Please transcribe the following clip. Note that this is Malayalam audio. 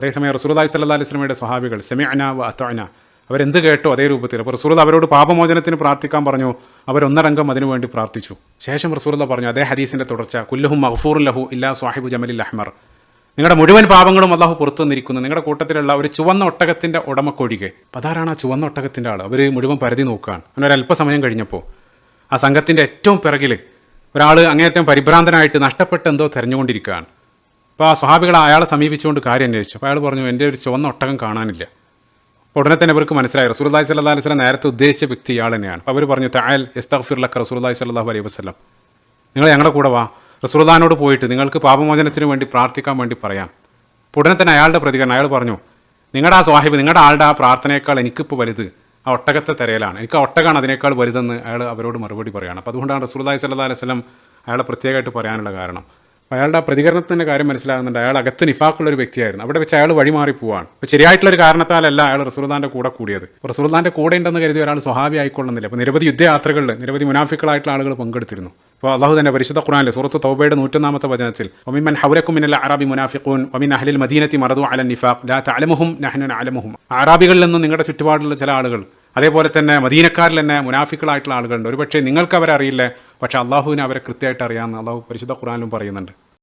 അതേസമയം റസൂലുള്ളാഹി സ്വല്ലല്ലാഹി അലൈഹി വസല്ലമയുടെ സ്വഹാബികൾ സമിഅനാ വ അത്വഅനാ, അവരെന്ത് കേട്ടോ അതേ രൂപത്തിൽ. അപ്പോൾ റസൂലുള്ളാഹി അവരോട് പാപമോചനത്തിന് പ്രാർത്ഥിക്കാൻ പറഞ്ഞു, അവരൊന്നടങ്കം അതിനുവേണ്ടി പ്രാർത്ഥിച്ചു. ശേഷം റസൂലുള്ളാഹി പറഞ്ഞു, അതേ ഹദീസിൻ്റെ തുടർച്ച, കുല്ലുഹും മഗ്ഫൂറുൻ ലഹു ഇല്ലാ സ്വാഹിബു ജമലിൽ അഹ്മർ, നിങ്ങളുടെ മുഴുവൻ പാപങ്ങളും അള്ളാഹു പുറത്തു വന്നിരിക്കുന്നു, നിങ്ങളുടെ കൂട്ടത്തിലുള്ള ഒരു ചുവന്ന ഒട്ടകത്തിൻ്റെ ഉടമക്കൊഴികെ. അപ്പോൾ അതാരാണ് ആ ചുവന്ന ഒട്ടകത്തിൻ്റെ ആൾ? അവർ മുഴുവൻ പരതി നോക്കുകയാണ്. അങ്ങനെ ഒരല്പസമയം കഴിഞ്ഞപ്പോൾ ആ സംഘത്തിൻ്റെ ഏറ്റവും പിറകിൽ ഒരാൾ അങ്ങേയറ്റം പരിഭ്രാന്തനായിട്ട് നഷ്ടപ്പെട്ട് എന്തോ തിരഞ്ഞുകൊണ്ടിരിക്കുകയാണ്. അപ്പോൾ ആ സ്വഹാബികൾ അയാളെ സമീപിച്ചുകൊണ്ട് കാര്യം അന്വേഷിച്ചു. അപ്പോൾ അയാൾ പറഞ്ഞു, എൻ്റെ ഒരു ചുവന്ന ഒട്ടകം കാണാനില്ല. അപ്പോൾ ഉടനെ തന്നെ അവർക്ക് മനസ്സിലായി റസൂലുള്ളാഹി സ്വല്ലല്ലാഹി അലൈഹി വസല്ലം നേരത്തെ ഉദ്ദേശിച്ച വ്യക്തി ഇയാൾ തന്നെയാണ്. അപ്പോൾ അവർ പറഞ്ഞു, തആൽ യസ്തഗ്ഫിർ ലക റസൂലുള്ളാഹി സ്വല്ലല്ലാഹു അലൈഹി വസല്ലം, നിങ്ങൾ ഞങ്ങളുടെ കൂടെ വാ, റസൂലുള്ളാഹിനോട് പോയിട്ട് നിങ്ങൾക്ക് പാപമോചനത്തിന് വേണ്ടി പ്രാർത്ഥിക്കാൻ വേണ്ടി പറയാം. അപ്പോൾ ഉടനെ തന്നെ അയാളുടെ പ്രതികരണം, അയാൾ പറഞ്ഞു, നിങ്ങളുടെ ആ സ്വാഹിബ്, നിങ്ങളുടെ ആളുടെ ആ പ്രാർത്ഥനയേക്കാൾ എനിക്കിപ്പോൾ വലുത് ആ ഒട്ടകത്തെ തിരയലാണ്, എനിക്ക് ആ ഒട്ടകമാണ് അതിനേക്കാൾ വലുതെന്ന് അയാൾ അവരോട് മറുപടി പറയുകയാണ്. അപ്പോൾ അതുകൊണ്ടാണ് റസൂലുള്ളാഹി സ്വല്ലല്ലാഹി അലൈഹി വസല്ലം അയാളെ പ്രത്യേകമായിട്ട് പറയാനുള്ള കാരണം. അയാളുടെ ആ പ്രതികരണത്തിൻ്റെ കാര്യം മനസ്സിലാകുന്നുണ്ട്. അയാൾ അകത്ത് നിഫാക്കുള്ളൊരു വ്യക്തിയായിരുന്നു. അവിടെ വെച്ച് അയാൾ വഴിമാറി പോവാണ്. അപ്പോൾ ശരിയായിട്ടുള്ളൊരു കാരണത്താലല്ല അയാൾ റസൂലുള്ളാഹിൻ്റെ കൂടെ കൂടിയത്. റസൂലുള്ളാഹിൻ്റെ കൂടെ ഉണ്ടെന്ന് കരുതി ഒരാൾ സ്വഹാബി ആയിക്കൊള്ളുന്നില്ല. അപ്പോൾ നിരവധി യുദ്ധയാത്രകളിൽ നിരവധി മുനാഫിക്കുകളായിട്ടുള്ള ആളുകൾ പങ്കെടുത്തിരുന്നു. അപ്പോൾ അള്ളാഹു തന്നെ പരിശുദ്ധ ഖുർആനിൽ സൂറത്ത് തൗബയുടെ 101-ാമത്തെ വചനത്തിൽ, വമിമ്മൻ ഹൗലക്കും മിനൽ അഅറാബി മുനാഫിഖൂൻ വമിൻ അഹ്ലിൽ മദീനത്തി മറദു അലൻ നിഫാഖ് ലാ തഅലമുഹും നഹ്നു നഅലമുഹും. അറാബികളിൽ നിന്നും നിങ്ങളുടെ ചുറ്റുപാടുള്ള ചില ആളുകൾ, അതേപോലെ തന്നെ മദീനക്കാരിൽ തന്നെ മുനാഫിക്കുകളായിട്ടുള്ള ആളുകളുണ്ട്. ഒരുപക്ഷെ നിങ്ങൾക്ക് അവരെ അറിയില്ല, പക്ഷേ അള്ളാഹുവിനെ അവരെ കൃത്യമായിട്ട് അറിയാമെന്ന് അള്ളാഹു പരിശുദ്ധ ഖുർആനിലും പറയുന്നുണ്ട്.